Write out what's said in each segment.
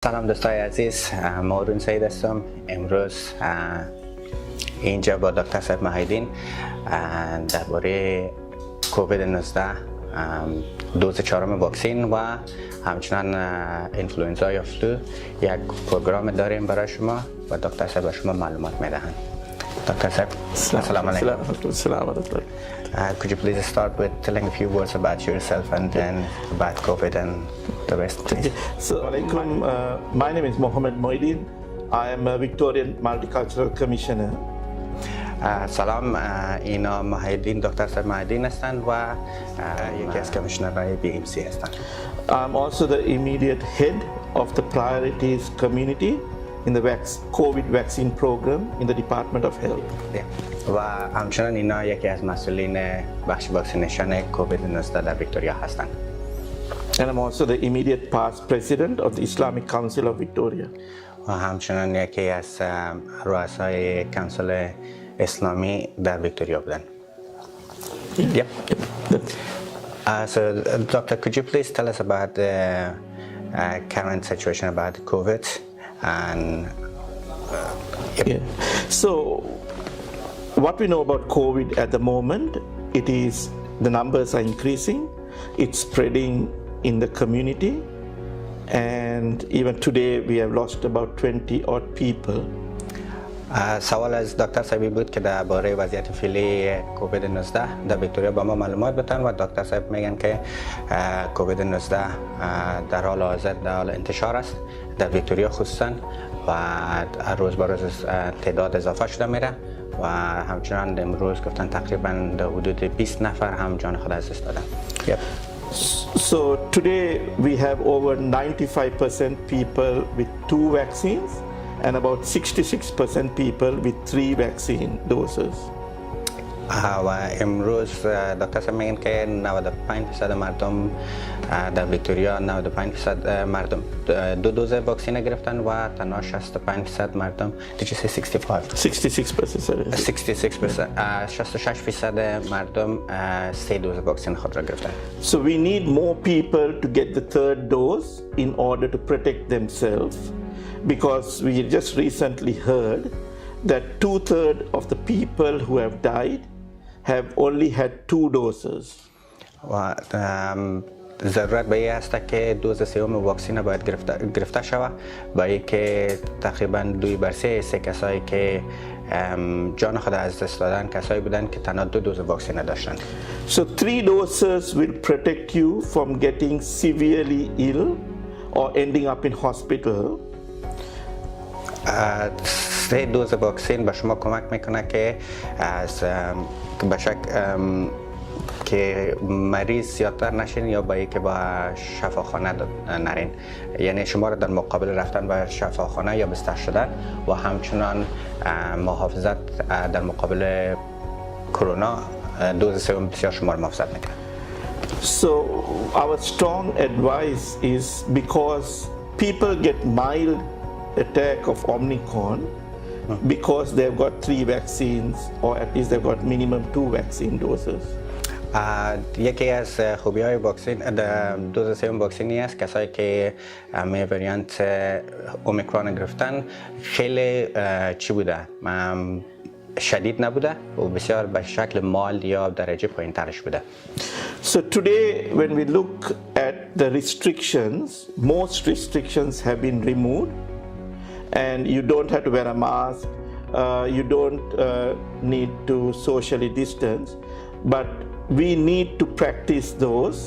سلام دوستای عزیز، مورون سعید هستم. امروز اینجا با دکتر صاحب محیدین درباره کووید 19 دوز چهارم واکسن و همچنان انفلوئنزا یا فلو یک پروگرام داریم برای شما و دکتر صاحب به شما معلومات میدهند. دکتر صاحب السلام علیکم. Could you please start with telling a few words about yourself and then about COVID and the rest, please? My name is Mohammed Moidin. I am a Victorian Multicultural Commissioner. سلام، اینا محیدین، دکتر صاحب محیدین هستند و یکی از کمیشنرهای BMC هستند. I'm also the immediate head of the priorities community in the COVID vaccine program in the Department of Health. و همچنان اینا یکی از مسئولین بخش واکسینیشن کووید 19 در ویکتوریا هستند. And I'm also the immediate past president of the Islamic Council of Victoria. و همچنان یکی از رؤسای کانسل اسلامی در ویکتوریا بودند. So, Doctor, could you please tell us about the current situation about COVID and So, what we know about COVID at the moment, it is the numbers are increasing, it's spreading in the community, and even today we have lost about 20 odd people. سوال از دکتر صاحبی بود که درباره وضعیت فعلی کووید 19 در ویکتوریا با ما معلومات بدن و دکتر صاحب میگن که کووید 19 در حال حاضر در حال انتشار است در ویکتوریا خصوصا و روز به روز تعداد اضافه شده میره و همچنان امروز گفتن تقریبا در حدود 20 نفر هم جان خود از دست دادن. So today we have over 95% people with 2 vaccines and about 66% people with 3 vaccine doses. و امروز دکتر صاحب میگن که 95% مردم در ویکتوریا 95% مردم 2 دوز واکسن گرفتن و تنها 65% مردم Did you say 65? 66% مردم 3 دوز واکسن خود را گرفتن. So we need more people to get the 3rd dose in order to protect themselves because we just recently heard that 2/3 of the people who have died have only had 2 doses. و ضرورت به این است که دوز سوم واکسن باید گرفته شود برای که تقریبا 2/3 کسایی که جان خود از دست دادن کسایی بودن که تنها 2 دوز واکسن داشتن. So 3 doses will protect you from getting severely ill or ending up in hospital. 3 دوز واکسن به شما کمک میکنه که از بشک که مریض زیادتر نشین یا با اینکه با شفاخانه نرین، یعنی شما را در مقابل رفتن به شفاخانه یا بستر شدن و همچنان محافظت در مقابل کرونا دوز سوم بسیار شما را محافظت میکنه. So our strong advice is because people get mild attack of Omicron because they've got 3 vaccines or at least they've got minimum 2 vaccine doses. یکی از خوبی های واکسن دوز سوم واکسنی است کسایی که وریانت اومیکرون گرفتن خیلی چی بوده شدید نبوده و بسیار به شکل مال یا درجه پایین ترش بوده. So today when we look at the restrictions, most restrictions have been removed and you don't have to wear a mask, you don't need to socially distance, but we need to practice those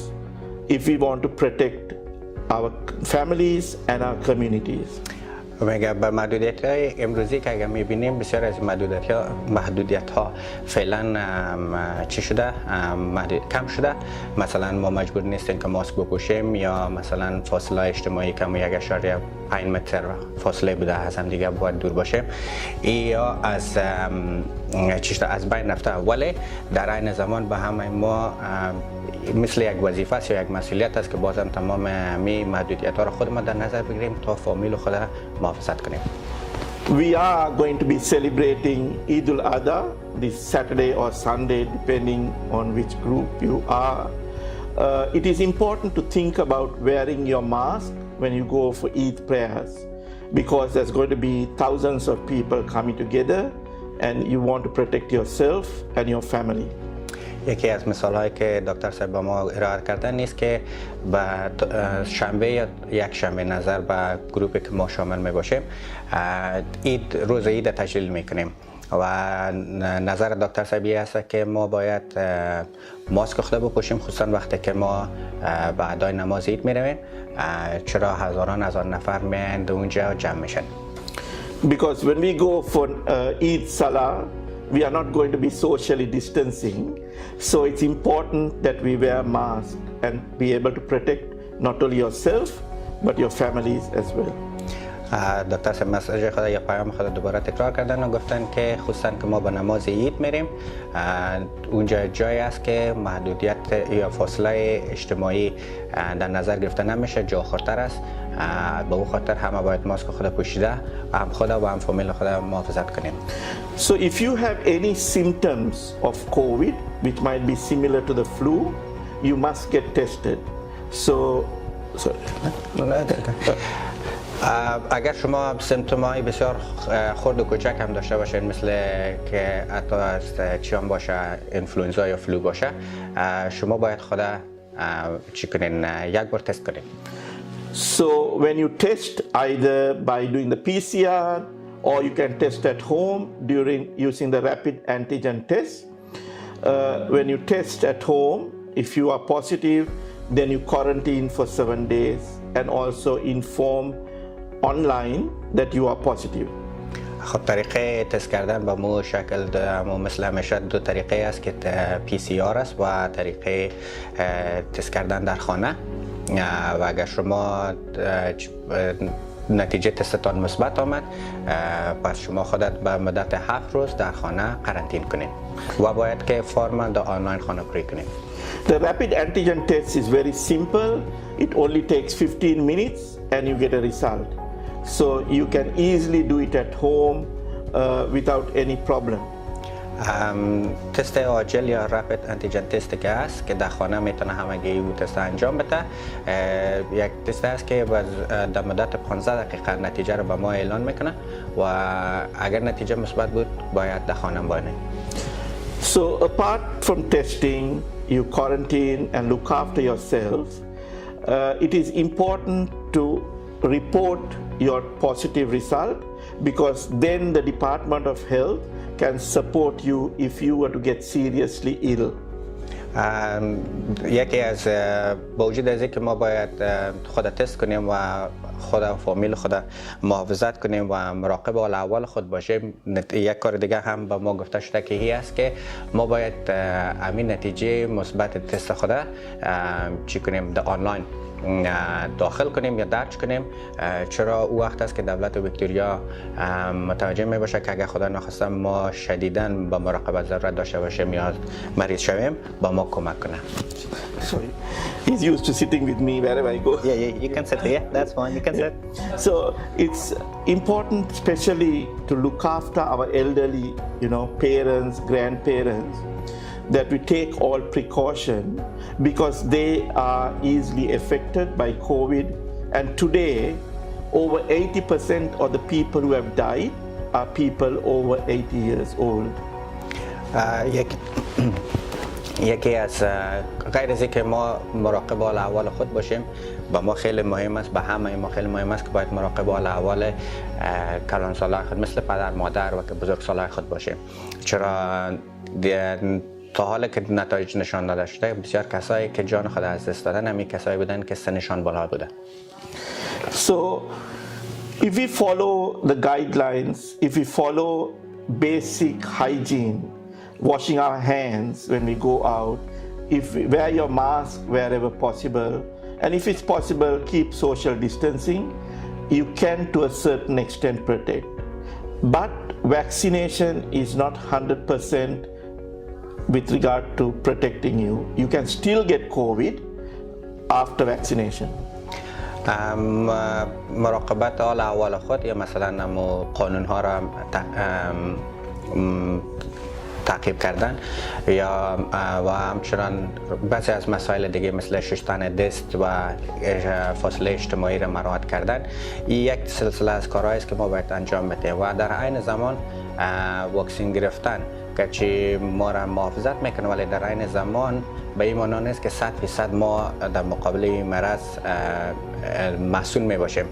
if we want to protect our families and our communities. میگه با محدودیت‌های امروزی که اگر می‌بینیم بسیار از محدودیت‌ها فعلا چی شده کم شده. مثلا ما مجبور نیستیم که ماسک بپوشیم یا مثلا فاصله اجتماعی که 1.5 متر فاصله بوده از هم دیگه باید دور باشیم. یا از از بین رفته، ولی در عین زمان به همه ما مثل یک وظیفه است یا یک مسئولیت است که بازم تمام می محدودیت‌ها را خود ما در نظر بگیریم تا فامیل خود را محافظت کنیم. We are going to be celebrating Eid al-Adha this Saturday or Sunday depending on which group you are. it is important to think about wearing your mask when you go for Eid prayers, because there's going to be thousands of people coming together and you want to protect yourself and your family. یکی از مثال‌هایی که دکتر صاحب با ما ارائه کردن نیست که با شنبه یا یک شنبه نظر به گروپی که ما شامل می باشیم روز عید تجلیل میکنیم و نظر دکتر صاحب هست که ما باید ماسک خود بپوشیم، خصوصا وقتی که ما به ادای نماز عید میرویم، چرا هزاران نفر میاند اونجا جمع میشن. Because when we go for Eid Salah, we are not going to be socially distancing, so it's important that we wear masks and be able to protect not only yourself but your families as well. دکتر صاحب مسیج خدا یا پیام خدا دوباره تکرار کردن و گفتن که خصوصا که ما به نماز عید میریم اونجا جایی است که محدودیت یا فاصله اجتماعی در نظر گرفته نمیشه، جا خورتر است. به اون خاطر همه باید ماسک خود پوشیده هم خدا و هم فامیل خود محافظت کنیم. So if you have any symptoms of COVID which might be similar to the flu, you must get tested. So اگر شما سیمتوم‌های بسیار خرد و کوچک هم داشته باشین، مثل که حتی از چیان باشه، انفلوئنزا یا فلو باشه، شما باید خود چی کنین؟ یک بار تست کنین. So when you test either by doing the PCR or you can test at home using the rapid antigen test. When you test at home, if you are positive, then you quarantine for 7 days and also inform online that you are positive. خب طریقه تست کردن با مو شکل مثل همیشه دو طریقه است که PCR است و طریقه تست کردن در خانه و اگر شما نتیجه تستتان مثبت آمد پس شما خودت به مدت 7 روز در خانه قرنطینه کنین و باید که فرم در آنلاین خانه پری کنین. The rapid antigen test is very simple. It only takes 15 minutes and you get a result. So you can easily do it at home without any problem. تست عاجل یا رپید انتیجن تست که است که در خانه میتونه همگی او تست انجام بده. یک تست است که در مدت 15 دقیقه نتیجه رو به ما اعلان میکنه و اگر نتیجه مثبت بود باید در خانه بمانید. So apart from testing, you quarantine and look after yourself. It is important to report your positive result because then the Department of Health can support you if you were to get seriously ill. یکی از با وجود از اینکه ما باید خود تست کنیم و خود و فامیل خود محافظت کنیم و مراقب حال احوال خود باشیم، یک کار دیگه هم به ما گفته شده که هی است که ما باید همین نتیجه مثبت تست خود چی کنیم در آنلاین داخل کنیم یا درج کنیم، چرا او وقت است که دولت ویکتوریا متوجه می باشه که اگر خدا نخواسته ما شدیداً با مراقبت ضرورت داشته باشیم یا مریض شویم با ما کمک کنه. Sorry, he's used to sitting with me wherever I go. Yeah, you can sit here. That's fine. You can sit. So it's important, especially to look after our elderly, parents, grandparents, that we take all precaution because they are easily affected by COVID. And today, over 80% of the people who have died are people over 80 years old. یکی از غیر از اینکه ما مراقب حال احوال خود باشیم، با ما خیلی مهم است، به همه ما خیلی مهم است که باید مراقب حال احوال کلانسالای خود مثل پدر مادر و که بزرگسالای خود باشیم، چرا تا حالا که نتایج نشان داده شده بسیار کسایی که جان خود از دست دادن همین کسایی بودن که سنشان بالا بوده. So if we follow the guidelines, if we follow basic hygiene, washing our hands when we go out, if we wear your mask wherever possible, and if it's possible keep social distancing, you can to a certain extent protect. But vaccination is not 100% with regard to protecting you. You can still get COVID after vaccination. مراقبت حال احوال خود یا مثلا قانون ها را تعقیب کردن یا و همچنان بعضی از مسائل دیگه مثل شستن دست و فاصله اجتماعی را مراعات کردن این یک سلسله از کارهایی است که ما باید انجام بدیم و در عین زمان واکسین گرفتن که چی ما را محافظت میکنه ولی در عین زمان به این معنی نیست که 100% ما در مقابل این مرض مسئول می باشیم.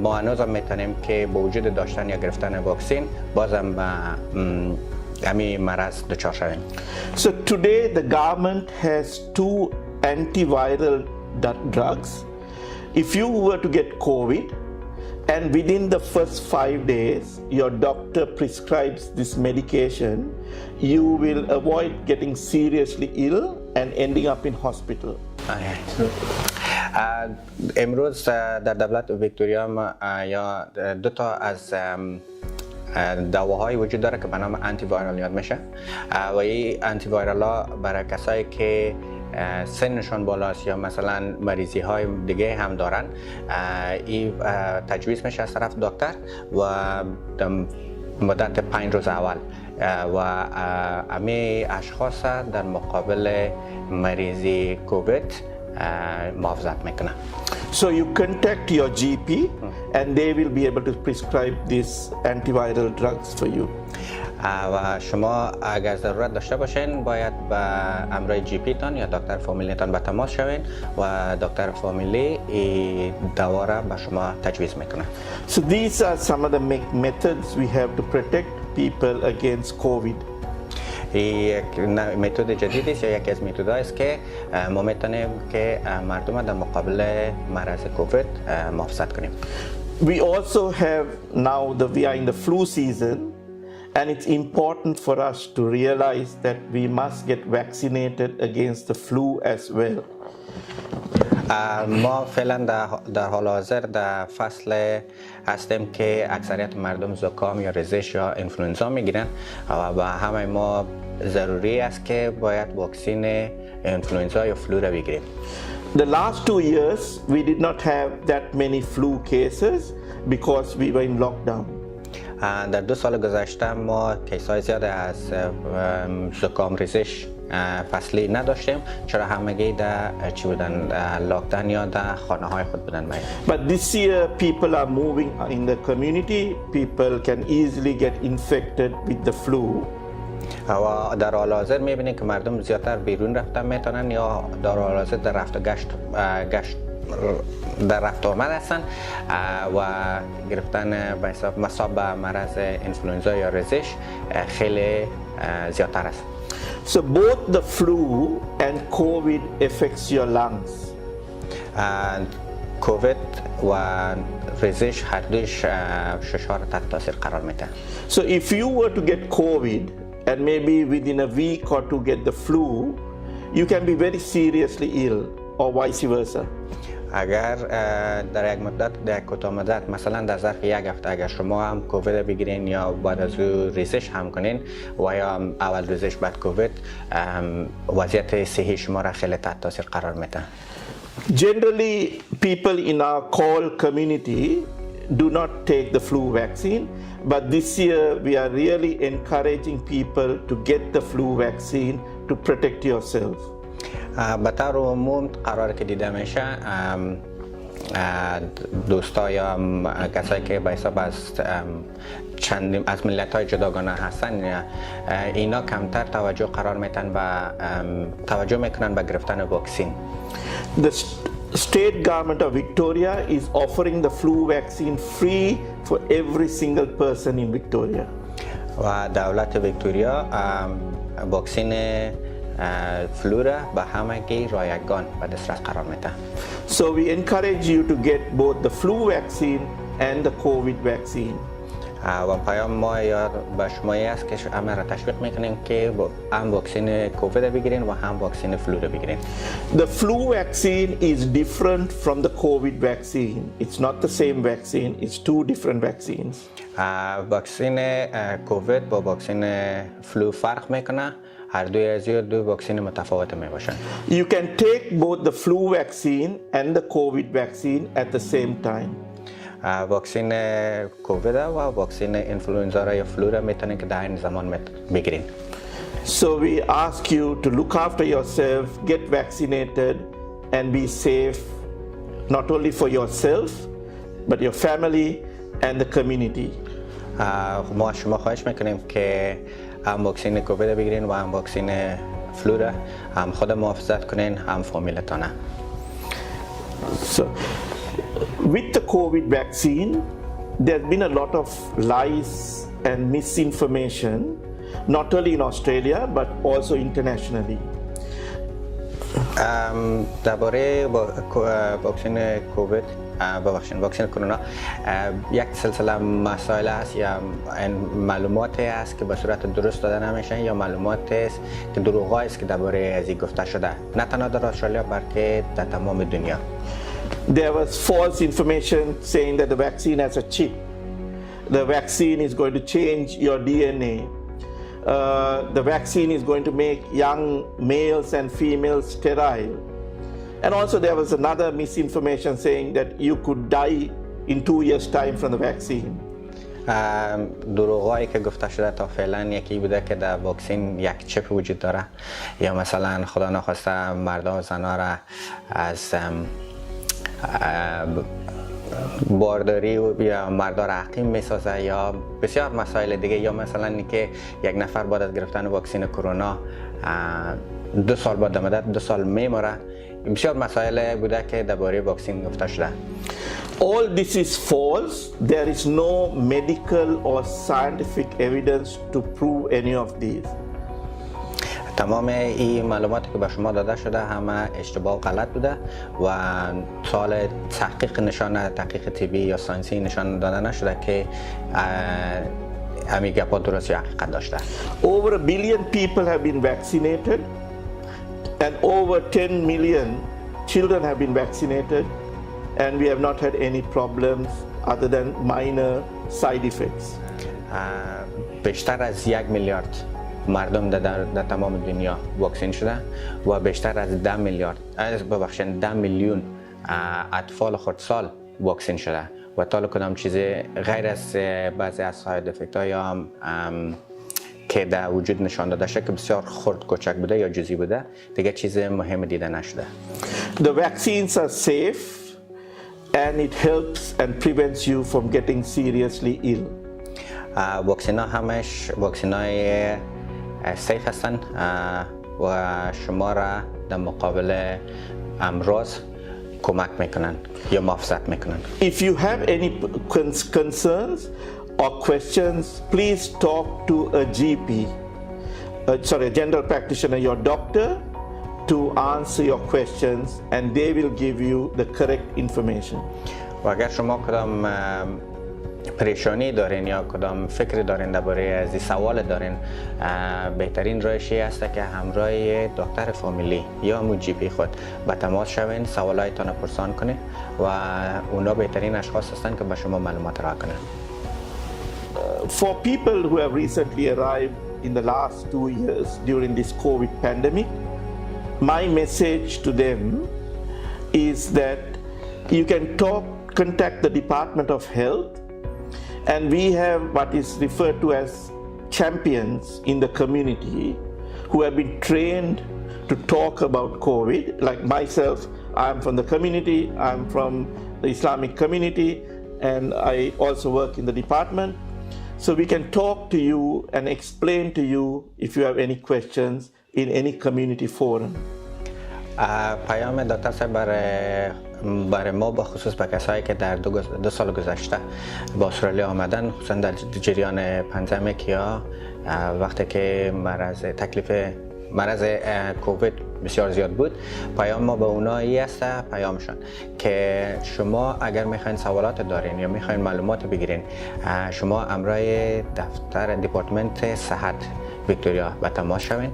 ما هنوز هم میتونیم که با وجود داشتن یا گرفتن واکسین بازم همین مرض دچار شویم. So today the government has 2 antiviral drugs. If you were to get COVID and within the first 5 days your doctor prescribes this medication, you will avoid getting seriously ill and ending up in hospital. امروز در دولت ویکتوریا یا 2 تا از دواهای وجود داره که به نام آنتی وایرال یاد میشه و این آنتی وایرال ها برای کسایی که سنشون بالاست یا مثلا مریضی های دیگه هم دارن این تجویز میشه از طرف دکتر و مدت 5 روز اول و همه اشخاص در مقابل مریضی کووید محافظت میکنه. So you contact your GP and they will be able to prescribe these antiviral drugs for you. و شما اگر ضرورت داشته باشین باید با امرای جی پی تان یا دکتر فامیلیتان به تماس شوین و دکتر فامیلی این دوا را به شما تجویز میکنه. So these are some of the methods we have to protect people against COVID. یک متد جدیدی است یا یکی از متدهایی است که ما میتونیم که مردم در مقابل مرض کووید محافظت کنیم. We also have now we are in the flu season and it's important for us to realize that we must get vaccinated against the flu as well. ما فعلا در حال حاضر در فصل هستیم که اکثریت مردم زکام یا رزش یا انفلوئنزا میگیرن و با همه ما ضروری است که باید واکسین انفلوئنزا یا فلو را بگیریم. The last 2 years we did not have that many flu cases because we were in lockdown. در 2 سال گذشته ما کیس‌های زیاد از زکام ریزش فصلی نداشتیم چرا همگی در چی بودن لاکداون یا در خانه های خود بودن. But this year people are moving in the community. People can easily get infected with the flu. و در حال حاضر میبینید که مردم زیادتر بیرون رفتن میتونن یا در حال حاضر در رفت و گشت در رفت آمد هستن و گرفتن به حساب مصاب به مرض انفلوئنزا یا رزش خیلی زیادتر است. So both the flu and COVID affects your lungs. کووید و رزش هر دویش ششار تحت تاثیر قرار میده. So if you were to get COVID and maybe within a week or to get the flu, you can be very seriously ill or vice versa. اگر در یک مدت در کوتاه مدت مثلا در ظرف 1 هفته اگر شما هم کووید بگیرین یا بعد از او ریزش هم کنین و یا اول ریزش بعد کووید وضعیت صحی شما را خیلی تحت تاثیر قرار میده. Generally people in our call community do not take the flu vaccine, but this year we are really encouraging people to get the flu vaccine to protect yourself. به طور عموم قرار که دیده میشه دوستا یا کسایی که به حساب از ملت های جداگانه هستن اینا کمتر توجه قرار میتن و توجه میکنن به گرفتن واکسین. The state government of Victoria is offering the flu vaccine free for every single person in Victoria. و دولت ویکتوریا واکسین فلو را به همگی رایگان به دسترس قرار میده. So we encourage you to get both the flu vaccine and the COVID vaccine. و پیام ما یا به شما است که همه را تشویق میکنیم که هم واکسین کووید بگیرین و هم واکسین فلو را بگیرین. The flu vaccine is different from the COVID vaccine. It's not the same vaccine. It's 2 different vaccines. واکسین کووید با واکسین فلو فرق میکنه. هر دوی از دو واکسین متفاوت می باشن. You can take both the flu vaccine and the COVID vaccine at the same time. واکسین کووید و واکسین انفلوئنزا را یا فلو را میتونین که در این زمان بگیرین. So we ask you to look after yourself, get vaccinated and be safe not only for yourself but your family and the community. ما شما خواهش میکنیم که هم واکسین کووید بگیرین و هم واکسین فلو را هم خود محافظت کنین هم فامیلتان. So with the COVID vaccine there's been a lot of lies and misinformation not only in Australia but also internationally. درباره واکسن کووید واکسن کرونا یک سلسله مسائل است یا معلوماتی است که به صورت درست داده نمیشن یا معلوماتی است که دروغایی است که درباره از این گفته شده نه تنها در استرالیا بلکه در تمام دنیا. There was false information saying that the vaccine has a chip. The vaccine is going to change your DNA. The vaccine is going to make young males and females sterile. And also there was another misinformation saying that you could die in 2 years' time from the vaccine. دروغایی که گفته شده تا فعلا یکی بوده که در واکسین یک چپ وجود داره یا مثلا خدا نخواسته مردا و زنا را از بارداری یا مردار عقیم میسازه یا بسیار مسائل دیگه یا مثلا اینکه یک نفر بعد از گرفتن واکسین کرونا 2 سال بعد مدت 2 سال میمره. بسیار مسائل بوده که درباره واکسین گفته شده. All this is false. There is no medical or scientific evidence to prove any of these. تمام این معلوماتی که به شما داده شده همه اشتباه و غلط بوده و سال تحقیق طبی یا ساینسی نشان داده نشده که همین گپا درست یا حقیقت داشته. Over 1 billion people have been vaccinated and over 10 million children have been vaccinated and we have not had any problems other than minor side effects. بیشتر از 1 میلیارد مردم در تمام دنیا واکسین شده و بیشتر از 10 میلیون اطفال خردسال واکسین شده و تا کدام چیز غیر از بعضی از ساید افکت ها یا که در وجود نشان داده شده که بسیار خرد کوچک بوده یا جزئی بوده دیگه چیز مهم دیده نشده. The vaccines are safe and it helps and prevents you from getting seriously ill. واکسین ها همش واکسین های سیف هستن و شما را در مقابل امراض کمک میکنن یا محافظت میکنن. If you have any concerns or questions, please talk to a GP, a general practitioner, your doctor, to answer your questions and they will give you the correct information. و اگر شما کدام پریشانی دارین یا کدام فکر دارین درباره از این سوال دارین بهترین راهش است که همراه دکتر فامیلی یا همون جی پی خود با تماس شوین سوالایتان پرسان کنین و اونا بهترین اشخاص هستن که به شما معلومات را کنن. For people who have recently arrived in the last 2 years during this COVID pandemic, my message to them is that you can contact the Department of Health and we have what is referred to as champions in the community who have been trained to talk about COVID. Like myself, I'm from the community, I'm from the Islamic community and I also work in the department. So we can talk to you and explain to you if you have any questions in any community forum. پیام دکتر صاحب برای ما به خصوص به کسایی که در 2 سال گذشته با استرالیا آمدن خصوصا در جریان پندمیک یا وقتی که مرض کووید بسیار زیاد بود پیام ما به اونا است پیامشان که شما اگر میخواین سوالات دارین یا میخواین معلومات بگیرین شما امرای دفتر دیپارتمنت صحت ویکتوریا به تماس شوین.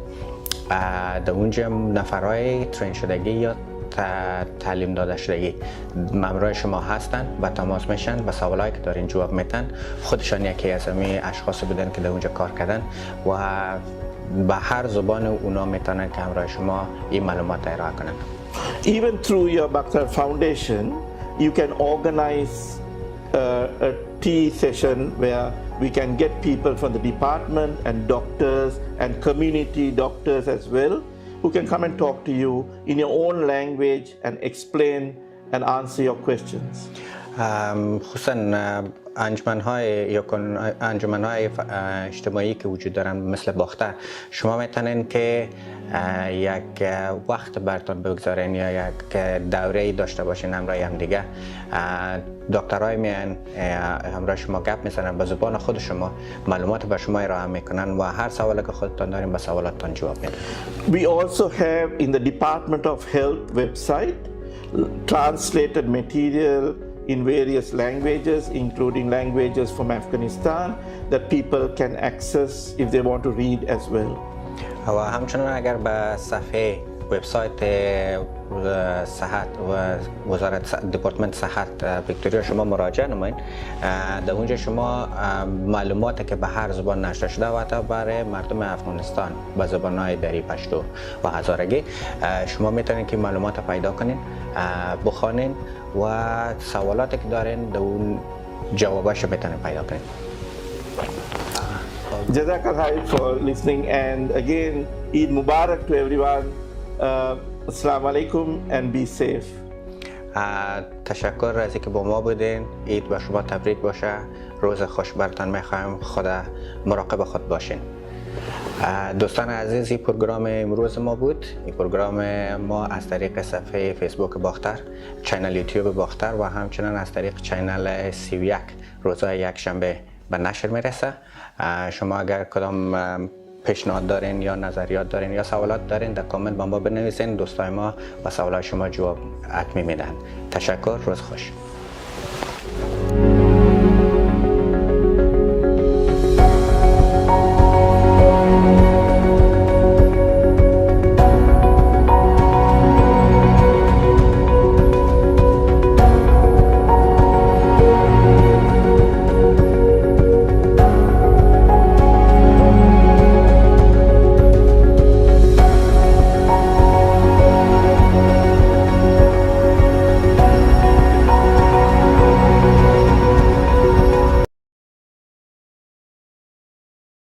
در اونجا نفرای ترین شدگی یا تعلیم داده شدگی مامورای شما هستن و تماس میشن و سوالایی که دارین جواب میدن. خودشان یکی از همین اشخاص بودن که در اونجا کار کردن و به هر زبان اونا میتونن که همراه شما این معلومات ارائه کنن. Even through your Bakhtar Foundation, you can organize a tea session where we can get people from the department and doctors and community doctors as well, who can come and talk to you in your own language and explain and answer your questions. خصوصا انجمن‌های اجتماعی که وجود دارن مثل باختر، شما میتونین که یک وقت براتون بگذارین یا یک دوره‌ای داشته باشین همراه هم دیگه. دکترای میان همراه شما گپ میزنن، به زبان خود شما معلومات به شما ارائه میکنن و هر سوالی که خودتون دارین به سوالاتتون جواب میدن. We also have in the Department of Health website translated material in various languages, including languages from Afghanistan, that people can access if they want to read as well. و همچنین اگر به صفحه وبسایت صحت و وزارت دپارتمنت صحت ویکتوریا شما مراجعه نمایید، در اونجا شما معلوماتی که به هر زبان نشر شده و حتی برای مردم افغانستان به زبان‌های دری، پشتو و هزارگی شما میتونید که معلومات پیدا کنین، بخوانین و سوالاتی که دارین در اون جوابش میتونین پیدا کنین. Jazakallah for listening, and again Eid Mubarak to everyone. Assalamu alaikum and be safe. تشکر از اینکه با ما بودین. عید به شما تبریک باشه. روز خوش براتون میخوایم. خدا مراقب خود باشین. دوستان عزیز، این پروگرام امروز ما بود. این پروگرام ما از طریق صفحه فیسبوک باختر، چینل یوتیوب باختر و همچنین از طریق چینل 31 روزهای یک شنبه به نشر میرسه. شما اگر کدام پیشنهاد دارین یا نظریات دارین یا سوالات دارین در کامنت با ما بنویسین. دوستای ما و سوالات شما جواب حتمی میدن. تشکر. روز خوش.